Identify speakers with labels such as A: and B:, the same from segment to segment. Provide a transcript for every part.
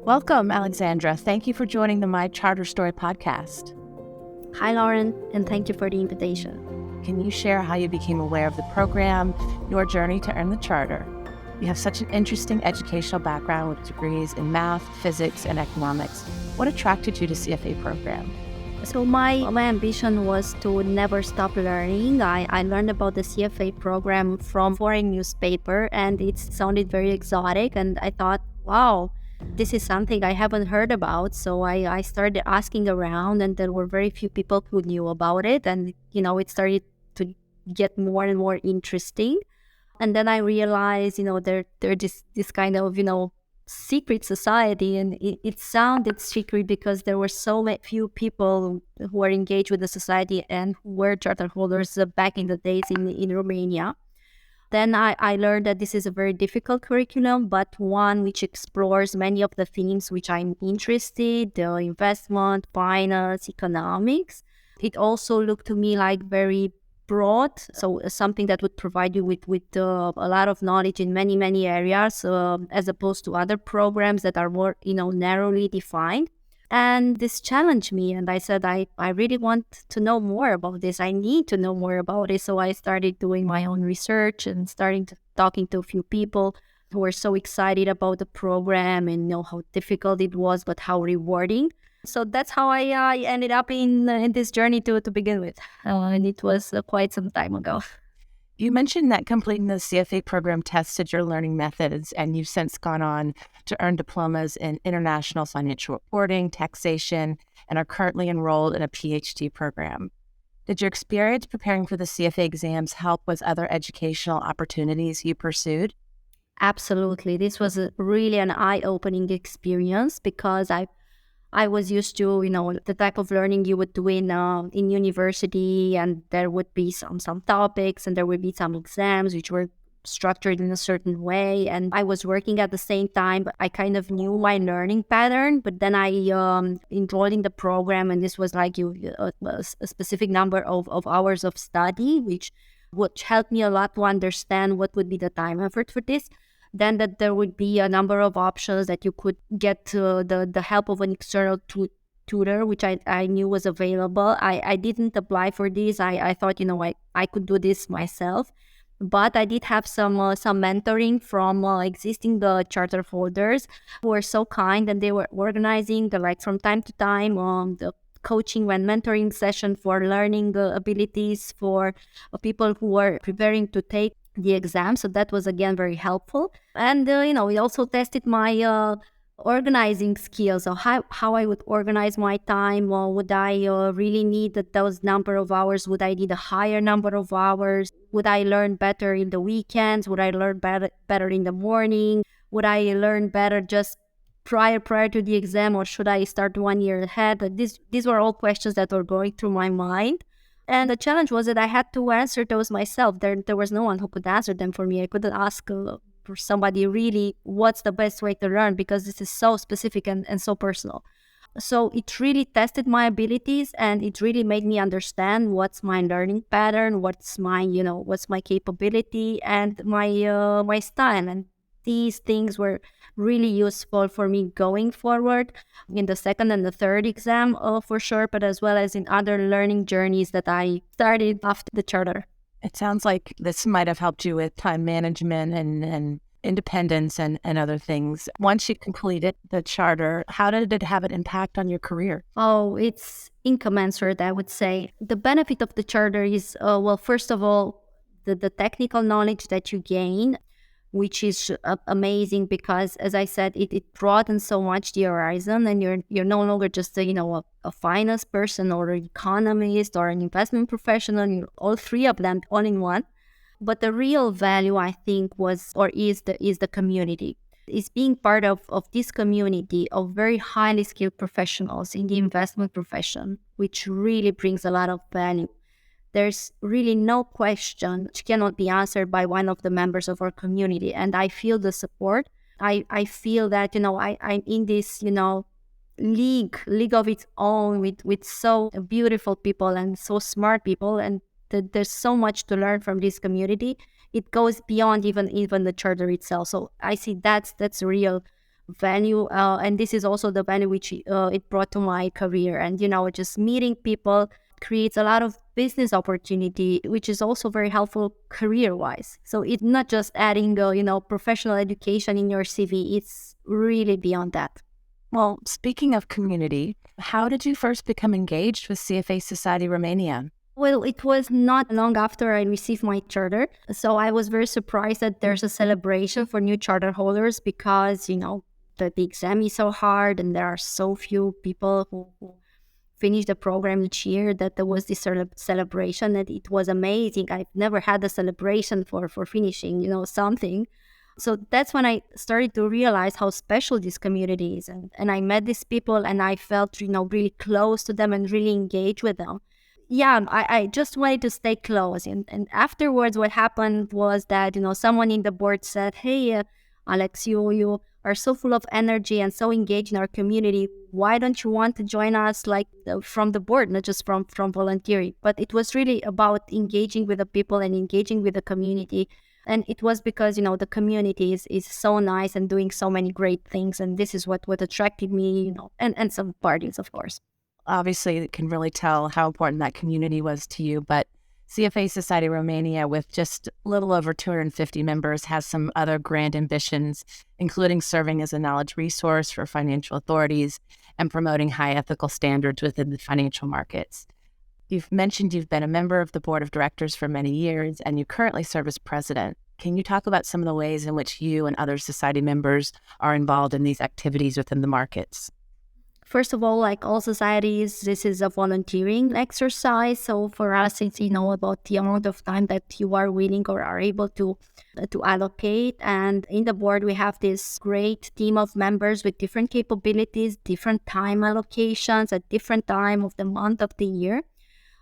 A: Welcome, Alexandra. Thank you for joining the My Charter Story podcast.
B: Hi, Lauren, and thank you for the invitation.
A: Can you share how you became aware of the program, your journey to earn the charter? You have such an interesting educational background with degrees in math, physics, and economics. What attracted you to CFA program?
B: So my ambition was to never stop learning. I learned about the CFA program from foreign newspaper, and it sounded very exotic, and I thought, wow, this is something I haven't heard about. So I started asking around, and there were very few people who knew about it, and it started to get more and more interesting. And then I realized, they're this kind of, secret society, and it sounded secret because there were so few people who were engaged with the society and who were charter holders back in the days in Romania. Then I learned that this is a very difficult curriculum, but one which explores many of the themes which I'm interested, investment, finance, economics. It also looked to me like very broad, so something that would provide you with a lot of knowledge in many areas, as opposed to other programs that are more narrowly defined. And this challenged me, and I said I really want to know more about this. I need to know more about it. So I started doing my own research and talking to a few people who were so excited about the program and know how difficult it was, but how rewarding. So that's how I ended up in this journey to begin with. And it was quite some time ago.
A: You mentioned that completing the CFA program tested your learning methods, and you've since gone on to earn diplomas in international financial reporting, taxation, and are currently enrolled in a PhD program. Did your experience preparing for the CFA exams help with other educational opportunities you pursued?
B: Absolutely. This was really an eye-opening experience because I was used to, the type of learning you would do in university, and there would be some topics, and there would be some exams which were structured in a certain way. And I was working at the same time, but I kind of knew my learning pattern. But then I enrolled in the program, and this was like a specific number of hours of study, which helped me a lot to understand what would be the time effort for this. Then that there would be a number of options that you could get the help of an external tutor, which I knew was available. I didn't apply for this. I thought, I could do this myself. But I did have some mentoring from existing charter holders who were so kind, and they were organizing from time to time the coaching and mentoring session for learning abilities for people who were preparing to take the exam. So that was again very helpful. And we also tested my organizing skills, so how I would organize my time. Or would I really need those number of hours? Would I need a higher number of hours? Would I learn better in the weekends? Would I learn better in the morning? Would I learn better just prior to the exam, or should I start 1 year ahead? These were all questions that were going through my mind. And the challenge was that I had to answer those myself. There was no one who could answer them for me. I couldn't ask for somebody really what's the best way to learn, because this is so specific and so personal. So it really tested my abilities, and it really made me understand what's my learning pattern, what's my capability, and my style. And these things were really useful for me going forward in the second and the third exam, for sure, but as well as in other learning journeys that I started after the charter.
A: It sounds like this might have helped you with time management and independence and other things. Once you completed the charter, how did it have an impact on your career?
B: Oh, it's incommensurate, I would say. The benefit of the charter is, first of all, the technical knowledge that you gain, which is amazing because, as I said, it broadens so much the horizon, and you're no longer just a finance person or an economist or an investment professional. You're all three of them all in one. But the real value, I think, is the community. Is being part of this community of very highly skilled professionals in the investment profession, which really brings a lot of value. There's really no question which cannot be answered by one of the members of our community. And I feel the support. I feel that, I'm in this, league of its own with so beautiful people and so smart people. And there's so much to learn from this community. It goes beyond even the charter itself. So I see that's real value, and this is also the value which it brought to my career. And just meeting people creates a lot of business opportunity, which is also very helpful career wise. So it's not just adding professional education in your CV, it's really beyond that.
A: Well, speaking of community, how did you first become engaged with CFA Society Romania?
B: Well, it was not long after I received my charter. So I was very surprised that there's a celebration for new charter holders because, the exam is so hard and there are so few people who finish the program each year, that there was this celebration, and it was amazing. I've never had a celebration for finishing, something. So that's when I started to realize how special this community is. And I met these people and I felt, really close to them and really engaged with them. Yeah, I just wanted to stay close. And afterwards, what happened was that, someone in the board said, hey, Alex, you are so full of energy and so engaged in our community. Why don't you want to join us from the board, not just from volunteering? But it was really about engaging with the people and engaging with the community. And it was because, the community is so nice and doing so many great things. And this is what attracted me, and some parties, of course.
A: Obviously, you can really tell how important that community was to you, but CFA Society Romania, with just a little over 250 members, has some other grand ambitions, including serving as a knowledge resource for financial authorities and promoting high ethical standards within the financial markets. You've mentioned you've been a member of the board of directors for many years, and you currently serve as president. Can you talk about some of the ways in which you and other society members are involved in these activities within the markets?
B: First of all, like all societies, this is a volunteering exercise. So for us, it's, about the amount of time that you are willing or are able to allocate. And in the board, we have this great team of members with different capabilities, different time allocations at different time of the month of the year.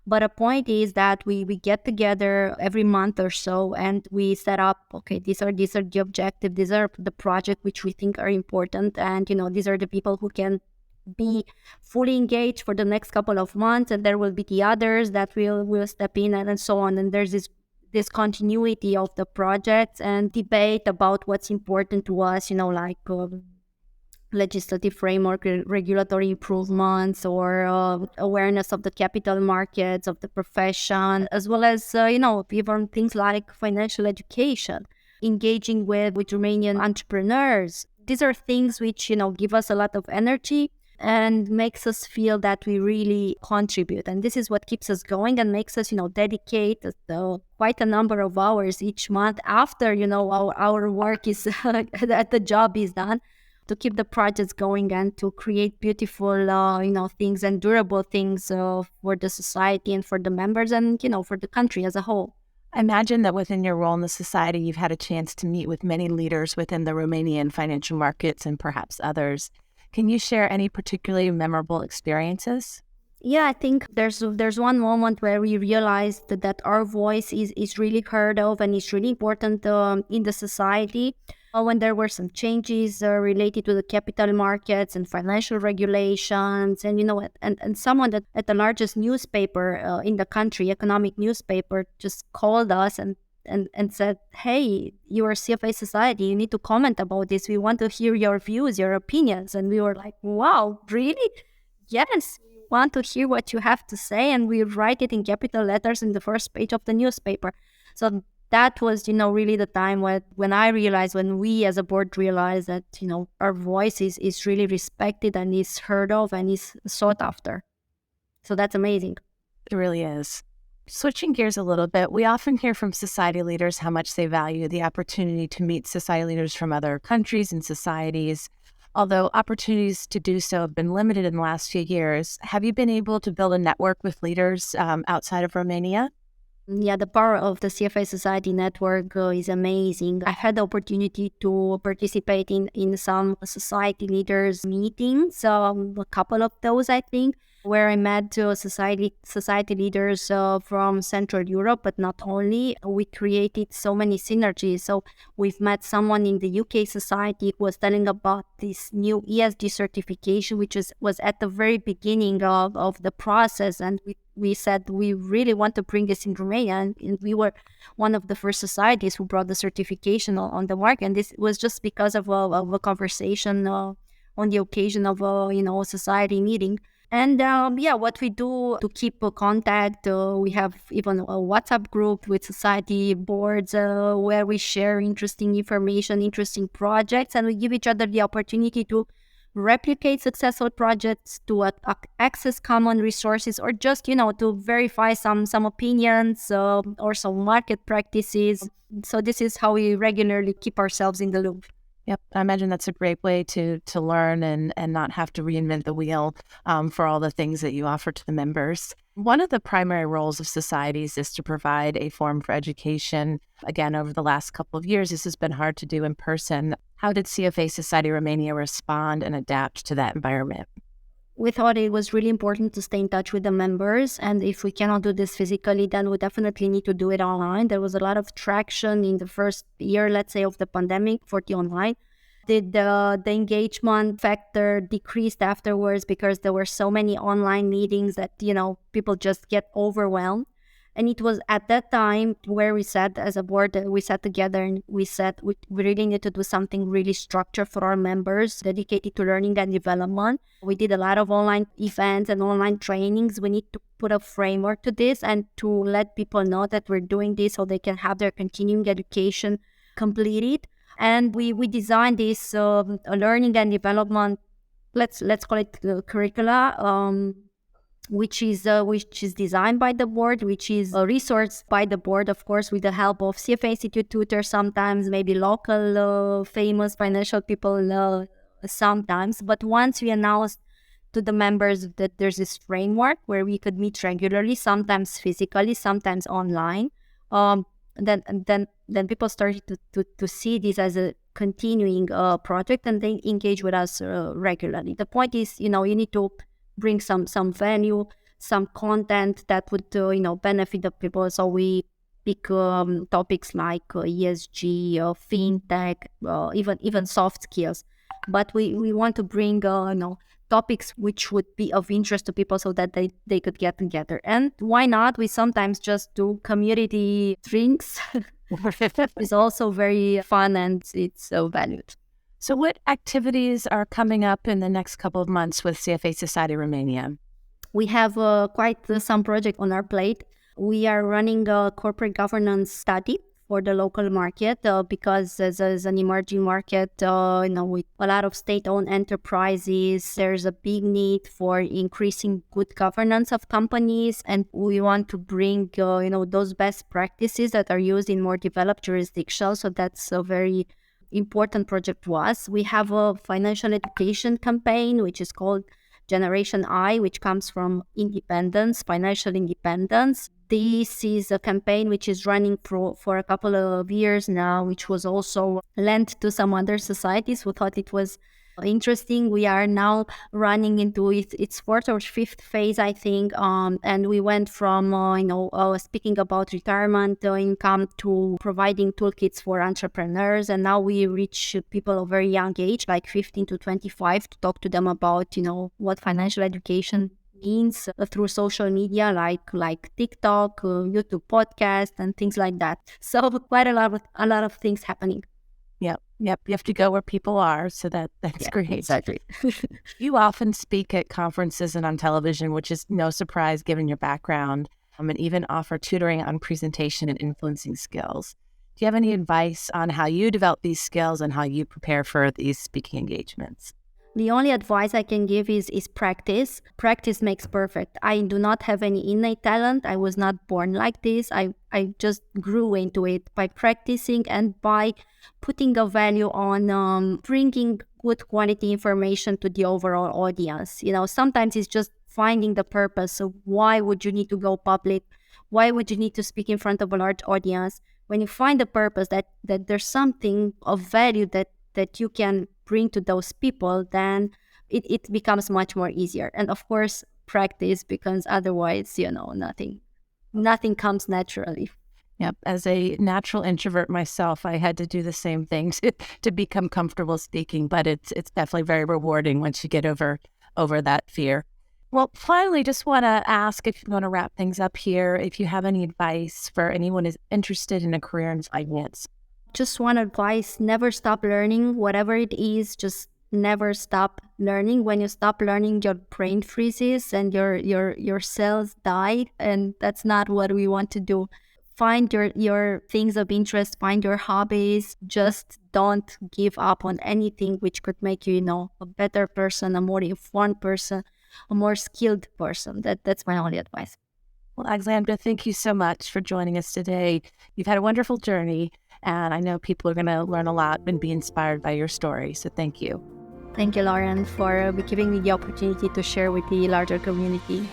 B: But a point is that we get together every month or so and we set up, okay, these are the objectives, these are the projects which we think are important. And, these are the people who can be fully engaged for the next couple of months, and there will be the others that will step in and so on. And there's this continuity of the projects and debate about what's important to us, legislative framework, regulatory improvements, or awareness of the capital markets, of the profession, as well as, even things like financial education, engaging with Romanian entrepreneurs. These are things which, give us a lot of energy and makes us feel that we really contribute. And this is what keeps us going and makes us, dedicate quite a number of hours each month after, our work is, that the job is done, to keep the projects going and to create beautiful, things and durable things for the society and for the members and, for the country as a whole.
A: I imagine that within your role in the society, you've had a chance to meet with many leaders within the Romanian financial markets and perhaps others. Can you share any particularly memorable experiences?
B: Yeah, I think there's one moment where we realized that our voice is really heard of and is really important in the society. When there were some changes related to the capital markets and financial regulations, and and someone that at the largest newspaper in the country, economic newspaper, just called us and said, hey, you are CFA Society, you need to comment about this. We want to hear your views, your opinions. And we were like, wow, really? Yes, we want to hear what you have to say. And we write it in capital letters in the first page of the newspaper. So that was, really the time when I realized, when we as a board realized that, our voice is really respected and is heard of and is sought after. So that's amazing.
A: It really is. Switching gears a little bit, we often hear from society leaders how much they value the opportunity to meet society leaders from other countries and societies. Although opportunities to do so have been limited in the last few years, have you been able to build a network with leaders outside of Romania?
B: Yeah, the power of the CFA Society network is amazing. I had the opportunity to participate in some society leaders meetings, a couple of those, I think, where I met society leaders from Central Europe, but not only. We created so many synergies. So we've met someone in the UK society who was telling about this new ESG certification, which was at the very beginning of the process. And we said we really want to bring this in Romania, and we were one of the first societies who brought the certification on the market. And this was just because of a conversation on the occasion of a society meeting. And what we do to keep contact, we have even a WhatsApp group with society boards where we share interesting information, interesting projects, and we give each other the opportunity to replicate successful projects, to access common resources, or just to verify some opinions or some market practices. So this is how we regularly keep ourselves in the loop.
A: Yep, I imagine that's a great way to learn and not have to reinvent the wheel for all the things that you offer to the members. One of the primary roles of societies is to provide a forum for education. Again, over the last couple of years, this has been hard to do in person. How did CFA Society Romania respond and adapt to that environment?
B: We thought it was really important to stay in touch with the members. And if we cannot do this physically, then we definitely need to do it online. There was a lot of traction in the first year, let's say, of the pandemic for the online. The engagement factor decreased afterwards because there were so many online meetings that, people just get overwhelmed. And it was at that time where we said, as a board, we sat together and we said we really need to do something really structured for our members, dedicated to learning and development. We did a lot of online events and online trainings. We need to put a framework to this and to let people know that we're doing this so they can have their continuing education completed. And we designed this learning and development, let's call it curricula, which is designed by the board, which is resourced by the board, of course, with the help of CFA Institute tutors, sometimes maybe local famous financial people sometimes. But once we announced to the members that there's this framework where we could meet regularly, sometimes physically, sometimes online, then people started to see this as a continuing project, and they engage with us regularly. The point is, you need to bring some value, some content that would benefit the people. So we pick topics like ESG, fintech, even soft skills. But we want to bring topics which would be of interest to people so that they could get together. And why not? We sometimes just do community drinks. It's also very fun and it's so valued.
A: So what activities are coming up in the next couple of months with CFA Society Romania?
B: We have quite some project on our plate. We are running a corporate governance study for the local market because as an emerging market, with a lot of state-owned enterprises, there's a big need for increasing good governance of companies, and we want to bring those best practices that are used in more developed jurisdictions. So that's a very important project to us. We have a financial education campaign which is called Generation I, which comes from independence, financial independence. This is a campaign which is running for a couple of years now, which was also lent to some other societies who thought it was interesting. We are now running into its fourth or fifth phase, I think, and we went from speaking about retirement income to providing toolkits for entrepreneurs, and now we reach people of very young age, like 15 to 25, to talk to them about what financial education means through social media like TikTok, YouTube podcast, and things like that. So quite a lot of things happening.
A: Yep. You have to go where people are. So that's great.
B: Exactly.
A: You often speak at conferences and on television, which is no surprise given your background, and even offer tutoring on presentation and influencing skills. Do you have any advice on how you develop these skills and how you prepare for these speaking engagements?
B: The only advice I can give is practice. Practice makes perfect. I do not have any innate talent. I was not born like this. I just grew into it by practicing and by putting a value on bringing good quality information to the overall audience. Sometimes it's just finding the purpose. So why would you need to go public? Why would you need to speak in front of a large audience? When you find the purpose that there's something of value that you can bring to those people, then it becomes much more easier. And of course, practice, because otherwise, nothing comes naturally.
A: Yep. As a natural introvert myself, I had to do the same thing to become comfortable speaking, but it's definitely very rewarding once you get over that fear. Well, finally, just want to ask if you want to wrap things up here, if you have any advice for anyone who's interested in a career in finance.
B: Just one advice: never stop learning, whatever it is. Just never stop learning. When you stop learning, your brain freezes and your cells die, and that's not what we want to do. Find your things of interest, find your hobbies. Just don't give up on anything which could make you, a better person, a more informed person, a more skilled person. That's my only advice.
A: Well, Alexandra, thank you so much for joining us today. You've had a wonderful journey, and I know people are going to learn a lot and be inspired by your story. So thank you.
B: Thank you, Lauren, for giving me the opportunity to share with the larger community.